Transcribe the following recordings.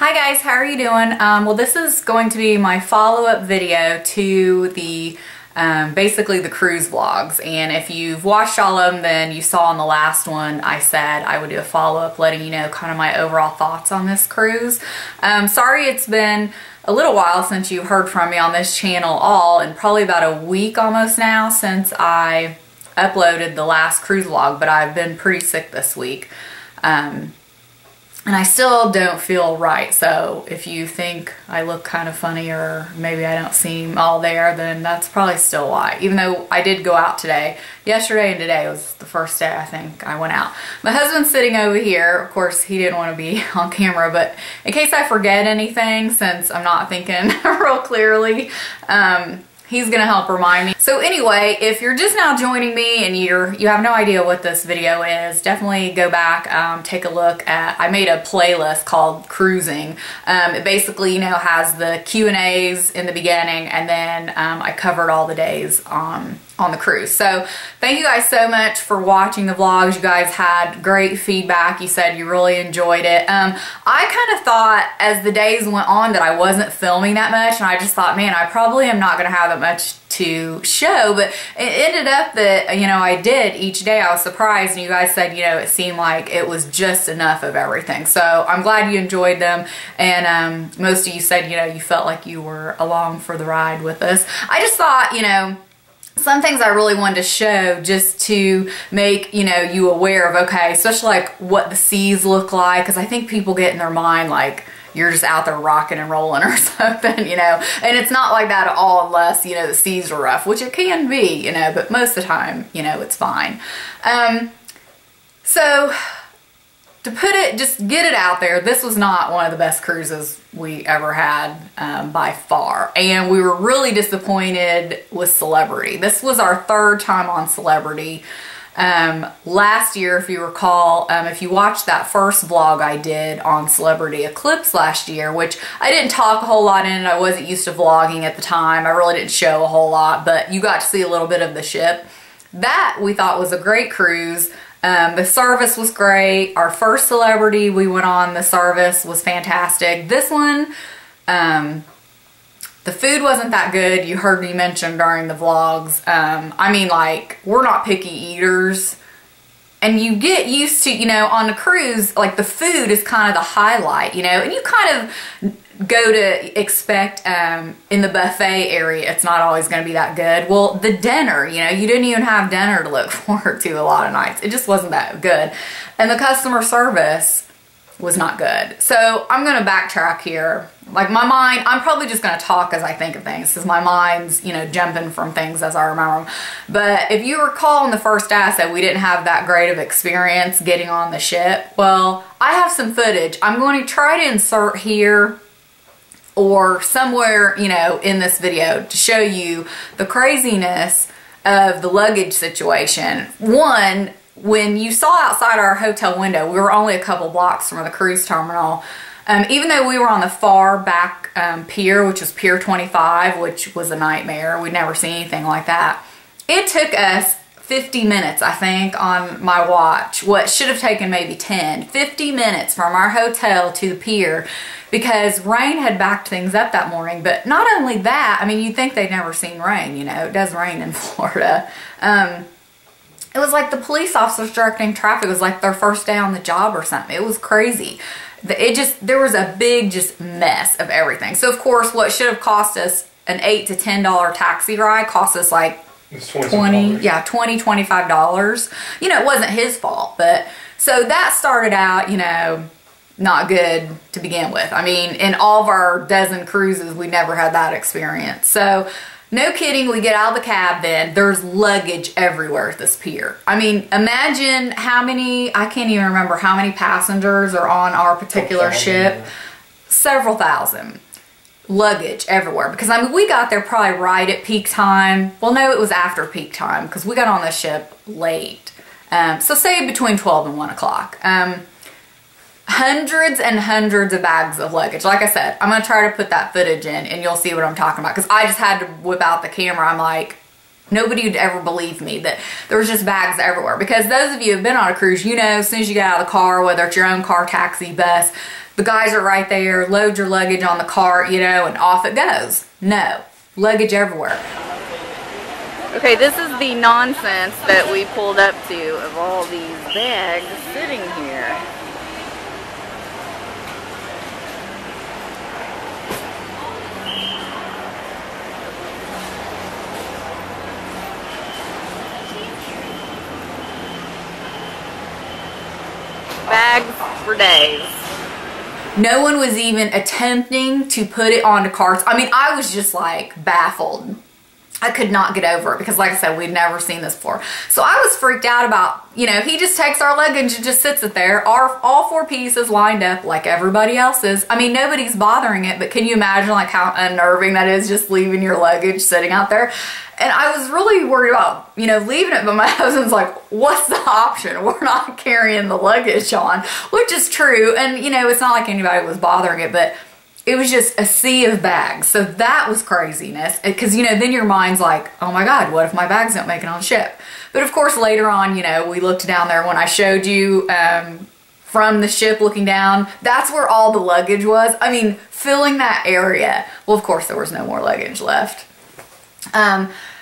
Hi guys, how are you doing? Well, this is going to be my follow-up video to the basically the cruise vlogs, and if you've watched all of them, then you saw in the last one I said I would do a follow-up letting you know kind of my overall thoughts on this cruise. Sorry it's been a little while since you heard from me on this channel and probably about a week almost now since I uploaded the last cruise vlog, but I've been pretty sick this week. And I still don't feel right, so if you think I look kind of funny or maybe I don't seem all there, then that's probably still why. Even though I did go out today. Yesterday and today was the first day I think I went out. My husband's sitting over here. Of course, he didn't want to be on camera, but in case I forget anything, since I'm not thinking real clearly, he's gonna help remind me. So anyway, if you're just now joining me and you have no idea what this video is, definitely go back, take a look at, I made a playlist called Cruising. It basically, has the Q&As in the beginning, and then I covered all the days on the cruise. So thank you guys so much for watching the vlogs. You guys had great feedback. You said you really enjoyed it. I kind of thought as the days went on that I wasn't filming that much, and I just thought, man, I probably am not gonna have that much to show, but it ended up that, I did each day. I was surprised, and you guys said, it seemed like it was just enough of everything. So I'm glad you enjoyed them, and most of you said, you felt like you were along for the ride with us. I just thought, some things I really wanted to show just to make, you aware of, okay, especially like what the seas look like, because I think people get in their mind like you're just out there rocking and rolling or something, and it's not like that at all unless, the seas are rough, which it can be, but most of the time, it's fine. So to put it, just get it out there, this was not one of the best cruises we ever had by far, and we were really disappointed with Celebrity. This was our third time on Celebrity. Last year, if you recall, if you watched that first vlog I did on Celebrity Eclipse last year, which I didn't talk a whole lot in it, I wasn't used to vlogging at the time, I really didn't show a whole lot, but you got to see a little bit of the ship. That we thought was a great cruise. The service was great. Our first Celebrity we went on, the service was fantastic. This one, the food wasn't that good. You heard me mention during the vlogs. I mean, like, we're not picky eaters. And you get used to, on a cruise, like, the food is kind of the highlight, and you kind of go to expect in the buffet area it's not always going to be that good. Well, the dinner, you didn't even have dinner to look forward to a lot of nights. It just wasn't that good. And the customer service was not good. So I'm going to backtrack here. Like, my mind, I'm probably just going to talk as I think of things because my mind's, jumping from things as I remember them. But if you recall in the first asset, we didn't have that great of experience getting on the ship. Well, I have some footage. I'm going to try to insert here or somewhere, in this video to show you the craziness of the luggage situation. One, when you saw outside our hotel window, we were only a couple blocks from the cruise terminal. Even though we were on the far back pier, which was Pier 25, which was a nightmare. We'd never seen anything like that. It took us 50 minutes, I think, on my watch. What should have taken maybe 10. 50 minutes from our hotel to the pier because rain had backed things up that morning. But not only that, I mean, you'd think they'd never seen rain, it does rain in Florida. It was like the police officers directing traffic. It was like their first day on the job or something. It was crazy. There was a big mess of everything. So of course, what should have cost us an $8 to $10 taxi ride cost us like $20, $25. It wasn't his fault, but so that started out, not good to begin with. I mean, in all of our dozen cruises, we never had that experience. So no kidding, we get out of the cab then, there's luggage everywhere at this pier. I mean, imagine how many, I can't even remember how many passengers are on our particular ship. Several thousand. Luggage everywhere. Because, I mean, we got there probably right at peak time. Well, no, it was after peak time because we got on the ship late. So say between 12 and 1 o'clock. Hundreds and hundreds of bags of luggage. Like I said, I'm going to try to put that footage in and you'll see what I'm talking about because I just had to whip out the camera. I'm like, nobody would ever believe me that there was just bags everywhere because those of you who have been on a cruise, as soon as you get out of the car, whether it's your own car, taxi, bus, the guys are right there, load your luggage on the cart, you know, and off it goes. No, luggage everywhere. Okay, this is the nonsense that we pulled up to of all these bags sitting here. Bags for days. No one was even attempting to put it onto carts. I mean, I was just like baffled. I could not get over it because, like I said, we'd never seen this before. So I was freaked out about, you know, he just takes our luggage and just sits it there. All 4 pieces lined up like everybody else's. I mean, nobody's bothering it, but can you imagine like how unnerving that is, just leaving your luggage sitting out there? And I was really worried about, you know, leaving it, but my husband's like, what's the option? We're not carrying the luggage on, which is true. And, you know, it's not like anybody was bothering it, but it was just a sea of bags. So that was craziness. Because, you know, then your mind's like, oh my God, what if my bags don't make it on the ship? But of course, later on, you know, we looked down there when I showed you from the ship looking down, that's where all the luggage was. I mean, filling that area. Well, of course, there was no more luggage left.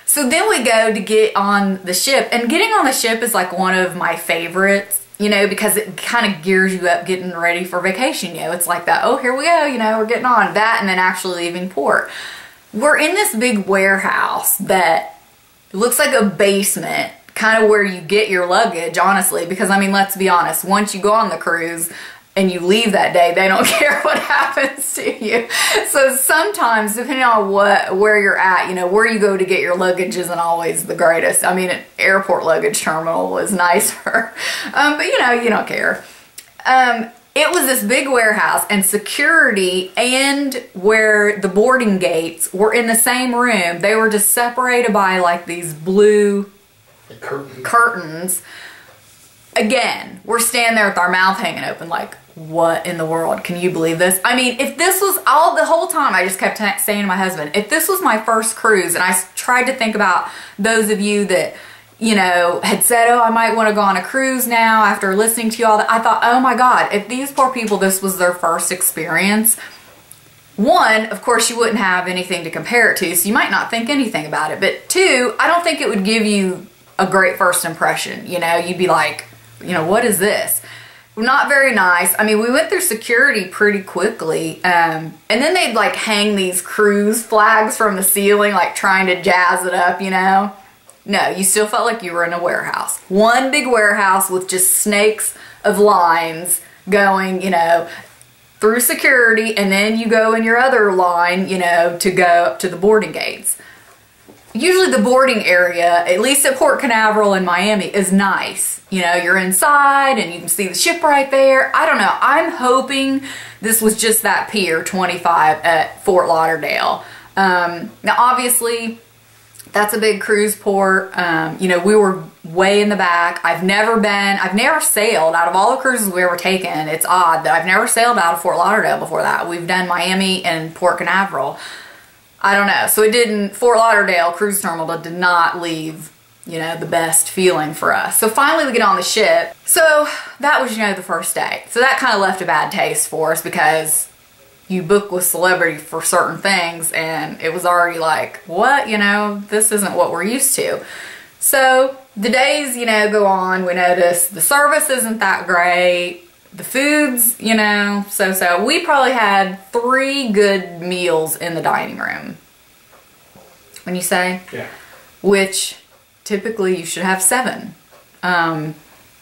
So then we go to get on the ship, and getting on the ship is like one of my favorites, you know, because it kind of gears you up getting ready for vacation, you know. It's like that, oh, here we go, you know, we're getting on that, and then actually leaving port. We're in this big warehouse that looks like a basement, kind of where you get your luggage, honestly, because, I mean, let's be honest, once you go on the cruise and you leave that day, they don't care what happens to you. So sometimes, depending on where you're at, you know, where you go to get your luggage isn't always the greatest. I mean, an airport luggage terminal was nicer, but you know, you don't care. It was this big warehouse, and security and where the boarding gates were in the same room. They were just separated by like these blue curtains. Again, we're standing there with our mouth hanging open like, what in the world? Can you believe this? I mean, if this was the whole time, I just kept saying to my husband, if this was my first cruise, and I tried to think about those of you that, you know, had said, oh, I might want to go on a cruise now after listening to you all that, I thought, oh my God, if these poor people, this was their first experience, one, of course, you wouldn't have anything to compare it to, so you might not think anything about it. But two, I don't think it would give you a great first impression. You know, you'd be like, you know, what is this? Not very nice. I mean, we went through security pretty quickly, and then they'd like hang these cruise flags from the ceiling, like trying to jazz it up, you know. No, you still felt like you were in a warehouse. One big warehouse with just snakes of lines going, you know, through security, and then you go in your other line, you know, to go up to the boarding gates. Usually the boarding area, at least at Port Canaveral in Miami, is nice. You know, you're inside and you can see the ship right there. I don't know. I'm hoping this was just that Pier 25 at Fort Lauderdale. Now, obviously, that's a big cruise port. You know, we were way in the back. I've never sailed out of all the cruises we ever taken. It's odd that I've never sailed out of Fort Lauderdale before that. We've done Miami and Port Canaveral. I don't know. So Fort Lauderdale Cruise Terminal did not leave, you know, the best feeling for us. So finally we get on the ship. So that was, you know, the first day. So that kind of left a bad taste for us because you book with celebrity for certain things and it was already like, what? You know, this isn't what we're used to. So the days, you know, go on. We notice the service isn't that great. The food's, you know, so-so. We probably had 3 good meals in the dining room. When you say? Yeah. Which typically you should have 7.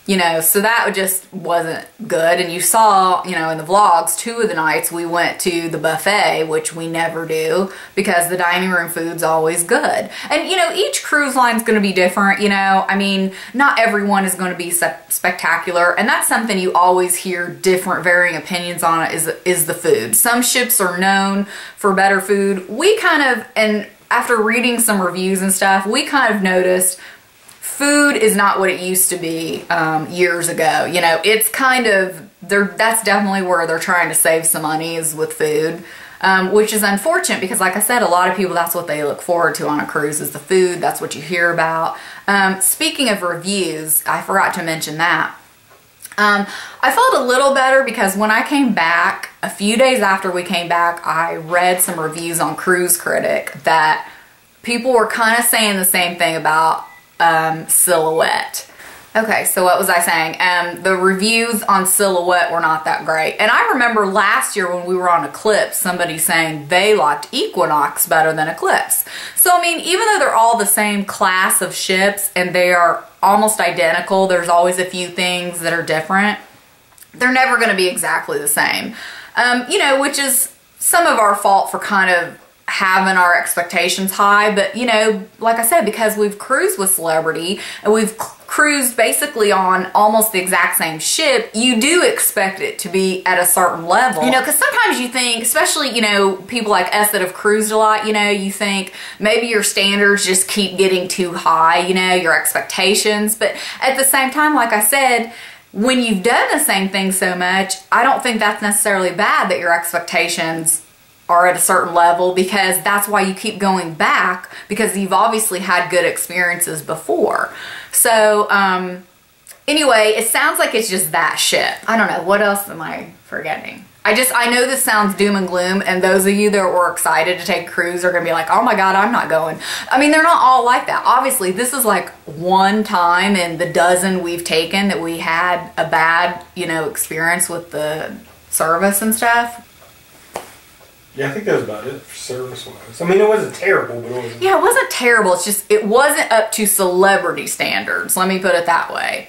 You know, so that just wasn't good. And you saw, you know, in the vlogs, 2 of the nights we went to the buffet, which we never do because the dining room food's always good. And, you know, each cruise line's going to be different, you know. I mean, not everyone is going to be spectacular. And that's something you always hear different varying opinions on it is the food. Some ships are known for better food. We kind of, and after reading some reviews and stuff, we kind of noticed food is not what it used to be years ago. You know, it's kind of, that's definitely where they're trying to save some money is with food, which is unfortunate because, like I said, a lot of people, that's what they look forward to on a cruise is the food. That's what you hear about. Speaking of reviews, I forgot to mention that. I felt a little better because when I came back, a few days after we came back, I read some reviews on Cruise Critic that people were kind of saying the same thing about Silhouette. Okay, so what was I saying? The reviews on Silhouette were not that great. And I remember last year when we were on Eclipse, somebody saying they liked Equinox better than Eclipse. So, I mean, even though they're all the same class of ships and they are almost identical, there's always a few things that are different. They're never going to be exactly the same. You know, which is some of our fault for kind of having our expectations high. But, you know, like I said, because we've cruised with Celebrity and we've cruised basically on almost the exact same ship, you do expect it to be at a certain level. You know, because sometimes you think, especially, you know, people like us that have cruised a lot, you know, you think maybe your standards just keep getting too high, you know, your expectations. But at the same time, like I said, when you've done the same thing so much, I don't think that's necessarily bad that your expectations are at a certain level, because that's why you keep going back, because you've obviously had good experiences before. So anyway, it sounds like it's just that ship. I don't know, what else am I forgetting? I know this sounds doom and gloom, and those of you that were excited to take a cruise are gonna be like, oh my God, I'm not going. I mean, they're not all like that. Obviously, this is like one time in the dozen we've taken that we had a bad, you know, experience with the service and stuff. Yeah, I think that was about it for service-wise. I mean, it wasn't terrible, but it wasn't... Yeah, it wasn't terrible. It's just, it wasn't up to Celebrity standards. Let me put it that way.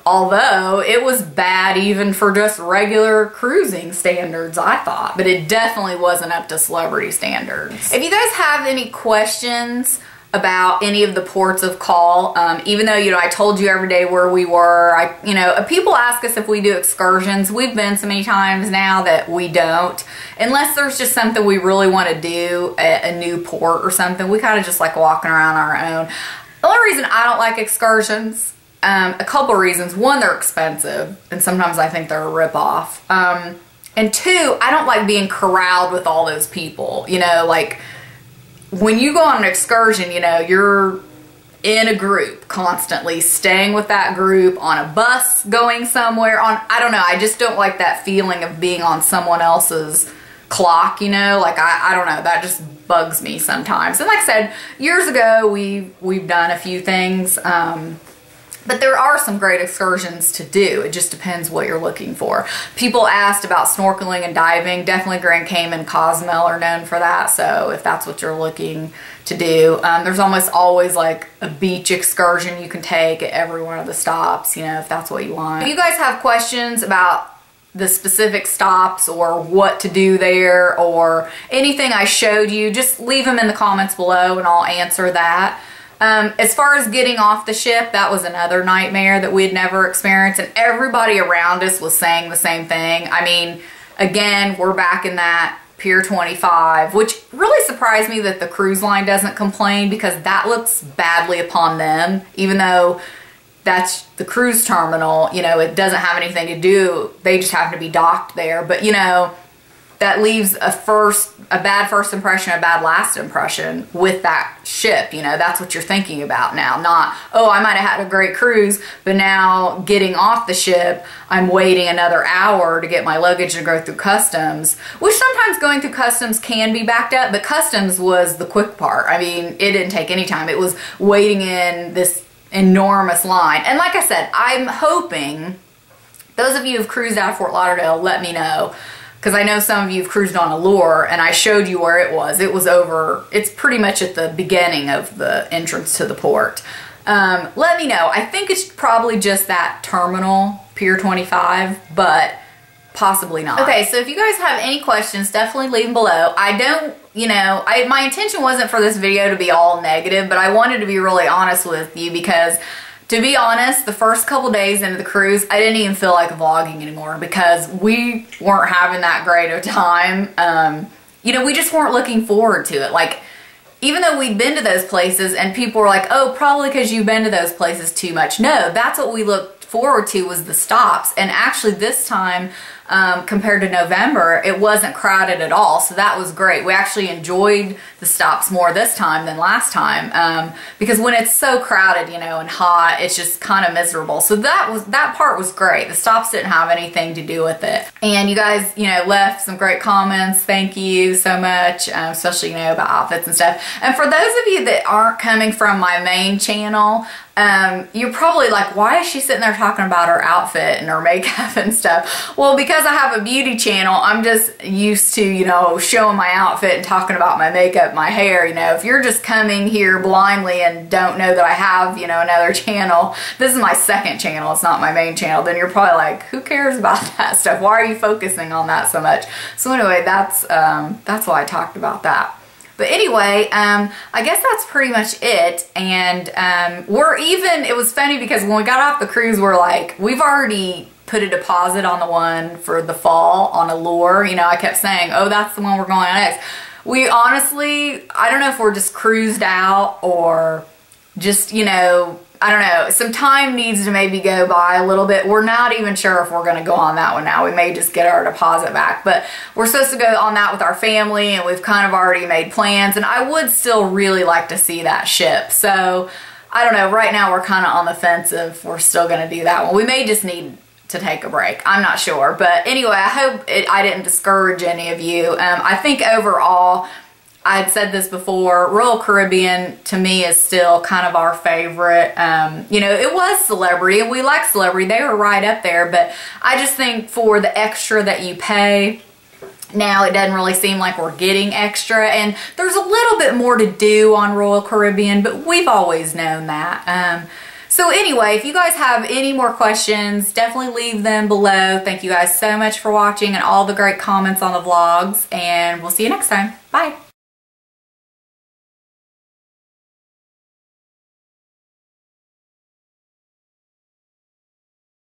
Although, it was bad even for just regular cruising standards, I thought. But it definitely wasn't up to Celebrity standards. If you guys have any questions about any of the ports of call, even though, you know, I told you every day where we were, you know, people ask us if we do excursions. We've been so many times now that we don't, unless there's just something we really want to do at a new port or something. We kind of just like walking around our own. The only reason I don't like excursions, a couple reasons. One, they're expensive, and sometimes I think they're a ripoff. And two, I don't like being corralled with all those people, you know, like, when you go on an excursion, you know, you're in a group constantly, staying with that group, on a bus going somewhere, I don't know, I just don't like that feeling of being on someone else's clock, you know, like, I don't know, that just bugs me sometimes. And like I said, years ago, we've done a few things, but there are some great excursions to do. It just depends what you're looking for. People asked about snorkeling and diving. Definitely Grand Cayman, Cozumel are known for that. So if that's what you're looking to do, there's almost always like a beach excursion you can take at every one of the stops, you know, if that's what you want. If you guys have questions about the specific stops or what to do there or anything I showed you, just leave them in the comments below and I'll answer that. As far as getting off the ship, that was another nightmare that we'd never experienced, and everybody around us was saying the same thing. I mean, again, we're back in that Pier 25, which really surprised me that the cruise line doesn't complain, because that looks badly upon them, even though that's the cruise terminal, you know, it doesn't have anything to do, they just happen to be docked there. But, you know, that leaves a bad first impression, a bad last impression with that ship. You know, that's what you're thinking about now. Not, oh, I might have had a great cruise, but now getting off the ship, I'm waiting another hour to get my luggage and go through customs, which sometimes going through customs can be backed up, but customs was the quick part. I mean, it didn't take any time. It was waiting in this enormous line. And like I said, I'm hoping, those of you who've cruised out of Fort Lauderdale, let me know. Because I know some of you have cruised on Allure, and I showed you where it was. It was over, it's pretty much at the beginning of the entrance to the port. Let me know. I think it's probably just that terminal, Pier 25, but possibly not. Okay, so if you guys have any questions, definitely leave them below. I don't, you know, my intention wasn't for this video to be all negative, but I wanted to be really honest with you, because to be honest, the first couple days into the cruise, I didn't even feel like vlogging anymore, because we weren't having that great of a time. You know, we just weren't looking forward to it. Like, even though we'd been to those places and people were like, oh, probably because you've been to those places too much. No, that's what we looked forward to, was the stops. And actually this time, compared to November, it wasn't crowded at all. So that was great. We actually enjoyed the stops more this time than last time, because when it's so crowded, you know, and hot, it's just kind of miserable. So that part was great. The stops didn't have anything to do with it. And you guys, you know, left some great comments. Thank you so much, especially, you know, about outfits and stuff. And for those of you that aren't coming from my main channel, you're probably like, why is she sitting there talking about her outfit and her makeup and stuff? Well, because I have a beauty channel, I'm just used to, you know, showing my outfit and talking about my makeup, my hair. You know, if you're just coming here blindly and don't know that I have, you know, another channel, this is my second channel, it's not my main channel, then you're probably like, who cares about that stuff? Why are you focusing on that so much? So anyway, that's why I talked about that. But anyway, I guess that's pretty much it. And it was funny because when we got off the cruise, we're like, we've already put a deposit on the one for the fall on Allure. You know, I kept saying, oh, that's the one we're going on next. We honestly, I don't know if we're just cruised out or just, you know, I don't know, some time needs to maybe go by a little bit. We're not even sure if we're going to go on that one now. We may just get our deposit back, but we're supposed to go on that with our family, and we've kind of already made plans, and I would still really like to see that ship. So I don't know, right now we're kind of on the fence if we're still going to do that one. We may just need to take a break. I'm not sure, but anyway, I hope I didn't discourage any of you. I think overall, I had said this before, Royal Caribbean to me is still kind of our favorite. You know, it was Celebrity, and we like Celebrity. They were right up there, but I just think for the extra that you pay, now it doesn't really seem like we're getting extra, and there's a little bit more to do on Royal Caribbean, but we've always known that. So anyway, if you guys have any more questions, definitely leave them below. Thank you guys so much for watching and all the great comments on the vlogs, and we'll see you next time. Bye.